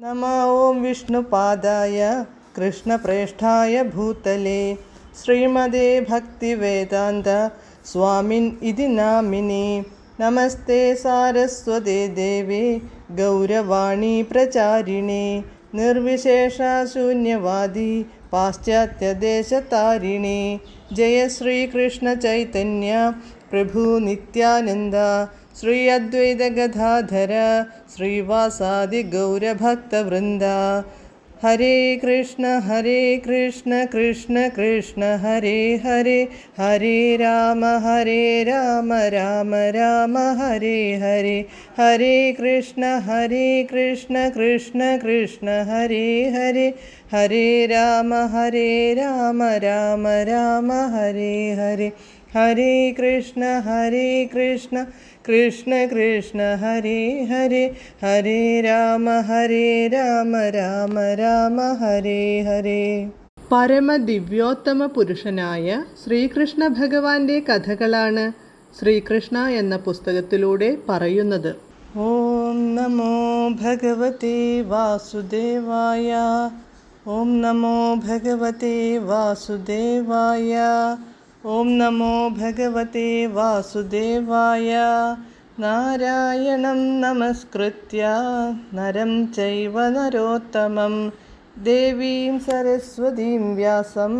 नमः ॐ विष्णुपादाय कृष्णप्रेष्ठाय भूतले श्रीमदे भक्तिवेदान्त स्वामिन् इति नामिने। नमस्ते सारस्वते देवे गौरवाणी प्रचारिणे निर्विशेषशून्यवादी पाश्चात्यदेशतारिणे। जय श्रीकृष्ण चैतन्य प्रभु नित्यानन्द श्री अद्वैत गदाधर श्रीवासादि गौरभक्तवृन्द। हरे कृष्ण कृष्ण कृष्ण हरे हरे, हरे राम राम राम हरे हरे। हरे कृष्ण कृष्ण कृष्ण हरे हरे, हरे राम राम राम हरे हरे। हरे कृष्ण कृष्ण कृष्ण हरे हरे, हरे राम राम हरे हरे. പരമദിവ്യോത്തമ പുരുഷനായ ശ്രീകൃഷ്ണ ഭഗവാന്റെ കഥകളാണ് ശ്രീകൃഷ്ണ എന്ന പുസ്തകത്തിലൂടെ പറയുന്നത്. ഓം നമോ ഭഗവതേ വാസുദേവായ, ഓം നമോ ഭഗവതേ വാസുദേവായ, ഓം നമോ ഭഗവതേ വാസുദേവായ. നാരായണം നമസ്കൃത്യ നരം ചൈവ നരോത്തമം ദേവീം സരസ്വതീം വ്യാസം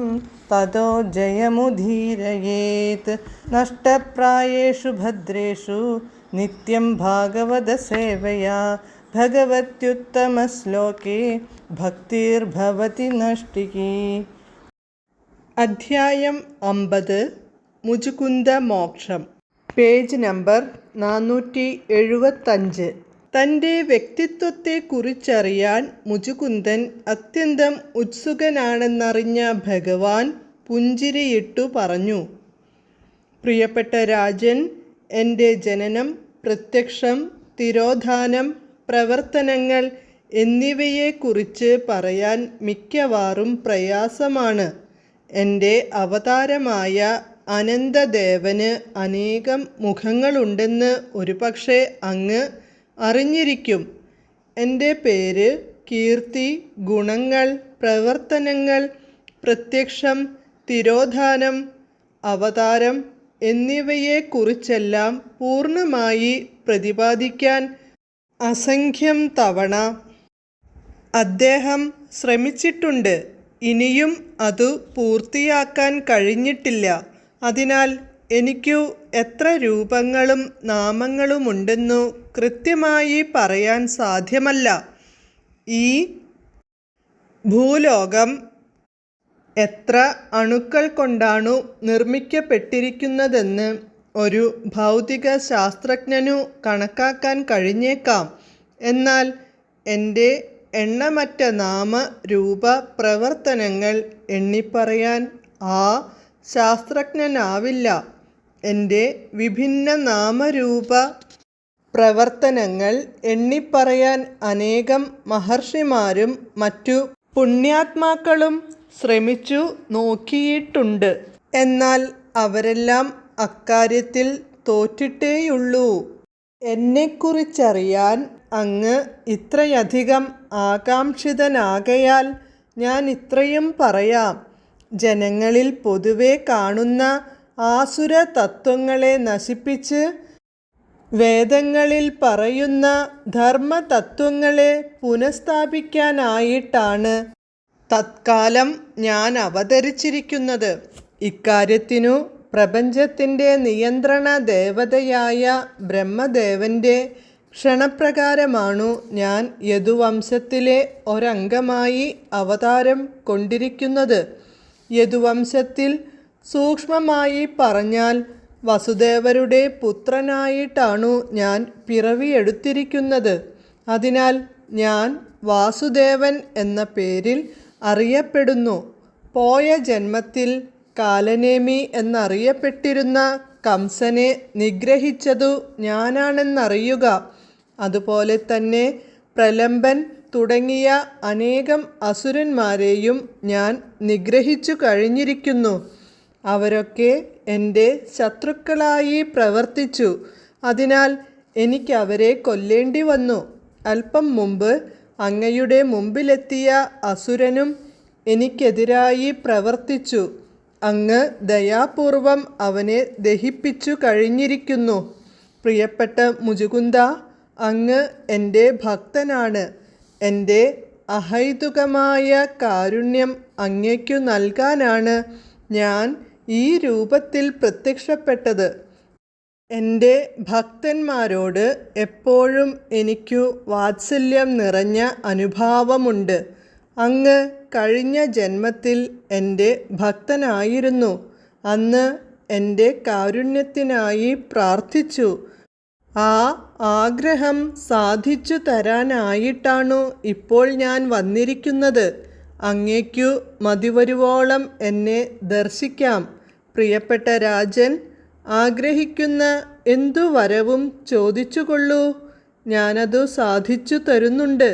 തതോ ജയമുദീരയേത്. നഷ്ടപ്രായേഷു ഭദ്രേഷു നിത്യം ഭാഗവത സേവയാ ഭഗവത്യുത്തമശ്ലോകേ ഭക്തിർഭവതി നഷ്ടികീ. അധ്യായം 50 മുചുകുന്ദ മോക്ഷം. Page number 475. തൻ്റെ വ്യക്തിത്വത്തെക്കുറിച്ചറിയാൻ മുചുകുന്ദൻ അത്യന്തം ഉത്സുകനാണെന്നറിഞ്ഞ ഭഗവാൻ പുഞ്ചിരിയിട്ടു പറഞ്ഞു, പ്രിയപ്പെട്ട രാജൻ, എൻ്റെ ജനനം, പ്രത്യക്ഷം, തിരോധാനം, പ്രവർത്തനങ്ങൾ എന്നിവയെക്കുറിച്ച് പറയാൻ മിക്കവാറും പ്രയാസമാണ്. എൻ്റെ അവതാരമായ അനന്തദേവന് അനേകം മുഖങ്ങളുണ്ടെന്ന് ഒരുപക്ഷെ അങ്ങ് അറിഞ്ഞിരിക്കും. എൻ്റെ പേര്, കീർത്തി, ഗുണങ്ങൾ, പ്രവർത്തനങ്ങൾ, പ്രത്യക്ഷം, തിരോധാനം, അവതാരം എന്നിവയെക്കുറിച്ചെല്ലാം പൂർണ്ണമായി പ്രതിപാദിക്കാൻ അസംഖ്യം തവണ അദ്ദേഹം ശ്രമിച്ചിട്ടുണ്ട്. ഇനിയും അത് പൂർത്തിയാക്കാൻ കഴിഞ്ഞിട്ടില്ല. അതിനാൽ എനിക്കു എത്ര രൂപങ്ങളും നാമങ്ങളുമുണ്ടെന്നു കൃത്യമായി പറയാൻ സാധ്യമല്ല. ഈ ഭൂലോകം എത്ര അണുക്കൾ കൊണ്ടാണു നിർമ്മിക്കപ്പെട്ടിരിക്കുന്നതെന്ന് ഒരു ഭൗതിക ശാസ്ത്രജ്ഞനു കണക്കാക്കാൻ കഴിഞ്ഞേക്കാം. എന്നാൽ എൻ്റെ എണ്ണമറ്റ നാമ രൂപ പ്രവർത്തനങ്ങൾ എണ്ണിപ്പറയാൻ ആ ശാസ്ത്രജ്ഞനാവില്ല. എൻ്റെ വിഭിന്ന നാമരൂപ പ്രവർത്തനങ്ങൾ എണ്ണിപ്പറയാൻ അനേകം മഹർഷിമാരും മറ്റു പുണ്യാത്മാക്കളും ശ്രമിച്ചു നോക്കിയിട്ടുണ്ട്. എന്നാൽ അവരെല്ലാം അക്കാര്യത്തിൽ തോറ്റിട്ടേയുള്ളൂ. എന്നെക്കുറിച്ചറിയാൻ അങ്ങ് ഇത്രയധികം ആകാംക്ഷിതനാകയാൽ ഞാൻ ഇത്രയും പറയാം. ജനങ്ങളിൽ പൊതുവെ കാണുന്ന ആസുര തത്വങ്ങളെ നശിപ്പിച്ച് വേദങ്ങളിൽ പറയുന്ന ധർമ്മതത്വങ്ങളെ പുനഃസ്ഥാപിക്കാനായിട്ടാണ് തത്കാലം ഞാൻ അവതരിച്ചിരിക്കുന്നത്. ഇക്കാര്യത്തിനു പ്രപഞ്ചത്തിൻ്റെ നിയന്ത്രണ ദേവതയായ ബ്രഹ്മദേവൻ്റെ ക്ഷണപ്രകാരമാണു ഞാൻ യദുവംശത്തിലെ ഒരംഗമായി അവതാരം കൊണ്ടിരിക്കുന്നത്. യദുവംശത്തിൽ സൂക്ഷ്മമായി പറഞ്ഞാൽ വസുദേവരുടെ പുത്രനായിട്ടാണു ഞാൻ പിറവിയെടുത്തിരിക്കുന്നത്. അതിനാൽ ഞാൻ വാസുദേവൻ എന്ന പേരിൽ അറിയപ്പെടുന്നു. പോയ ജന്മത്തിൽ കാലനേമി എന്നറിയപ്പെട്ടിരുന്ന കംസനെ നിഗ്രഹിച്ചതു ഞാനാണെന്നറിയുക. അതുപോലെ തന്നെ പ്രലംബൻ തുടങ്ങിയ അനേകം അസുരന്മാരെയും ഞാൻ നിഗ്രഹിച്ചു കഴിഞ്ഞിരിക്കുന്നു. അവരൊക്കെ എൻ്റെ ശത്രുക്കളായി പ്രവർത്തിച്ചു. അതിനാൽ എനിക്കവരെ കൊല്ലേണ്ടി വന്നു. അല്പം മുമ്പ് അങ്ങയുടെ മുമ്പിലെത്തിയ അസുരനും എനിക്കെതിരായി പ്രവർത്തിച്ചു. അങ്ങ് ദയാപൂർവം അവനെ ദഹിപ്പിച്ചു കഴിഞ്ഞിരിക്കുന്നു. പ്രിയപ്പെട്ട മുചുകുന്ദ, അങ്ങ് എൻ്റെ ഭക്തനാണ്. എൻ്റെ അഹൈതുകമായ കാരുണ്യം അങ്ങയ്ക്കു നൽകാനാണ് ഞാൻ ഈ രൂപത്തിൽ പ്രത്യക്ഷപ്പെട്ടത്. എൻ്റെ ഭക്തന്മാരോട് എപ്പോഴും എനിക്കു വാത്സല്യം നിറഞ്ഞ അനുഭാവമുണ്ട്. അങ്ങ് കഴിഞ്ഞ ജന്മത്തിൽ എൻ്റെ ഭക്തനായിരുന്നു. അന്ന് എൻ്റെ കാരുണ്യത്തിനായി പ്രാർത്ഥിച്ചു. ആ ആഗ്രഹം സാധിച്ചു തരാനായിട്ടാണു ഇപ്പോൾ ഞാൻ വന്നിരിക്കുന്നത്. അങ്ങയ്ക്കു മതിവരുവോളം എന്നെ ദർശിക്കാം. പ്രിയപ്പെട്ട രാജൻ, ആഗ്രഹിക്കുന്ന എന്തു വരവും ചോദിച്ചുകൊള്ളൂ, ഞാനതു സാധിച്ചു തരുന്നുണ്ട്.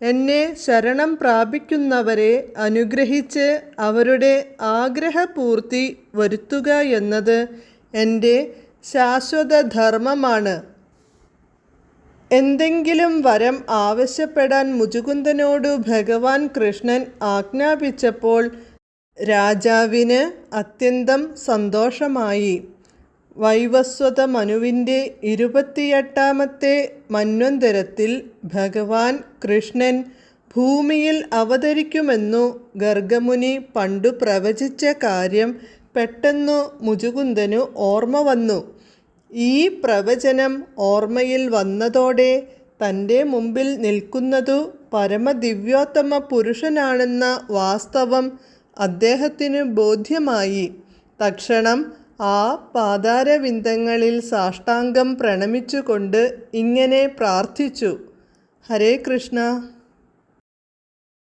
എന്നെ ശരണം പ്രാപിക്കുന്നവരെ അനുഗ്രഹിച്ച് അവരുടെ ആഗ്രഹപൂർത്തി വരുത്തുക എന്നത് എൻ്റെ ശാശ്വതധർമ്മമാണ്. എന്തെങ്കിലും വരം ആവശ്യപ്പെടാൻ മുചുകുന്ദനോടു ഭഗവാൻ കൃഷ്ണൻ ആജ്ഞാപിച്ചപ്പോൾ രാജാവിന് അത്യന്തം സന്തോഷമായി. വൈവസ്വത മനുവിൻ്റെ 28-ാമത്തെ മന്വന്തരത്തിൽ ഭഗവാൻ കൃഷ്ണൻ ഭൂമിയിൽ അവതരിക്കുമെന്നു ഗർഗമുനി പണ്ടു പ്രവചിച്ച കാര്യം പെട്ടെന്നു മുചുകുന്ദനു ഓർമ്മ വന്നു. ഈ പ്രവചനം ഓർമ്മയിൽ വന്നതോടെ തൻ്റെ മുമ്പിൽ നിൽക്കുന്നതു പരമദിവ്യോത്തമ പുരുഷനാണെന്ന വാസ്തവം അദ്ദേഹത്തിനു ബോധ്യമായി. തക്ഷണം ആ പാതാരവിന്ദങ്ങളിൽ സാഷ്ടാംഗം പ്രണമിച്ചുകൊണ്ട് ഇങ്ങനെ പ്രാർത്ഥിച്ചു: ഹരേ കൃഷ്ണ.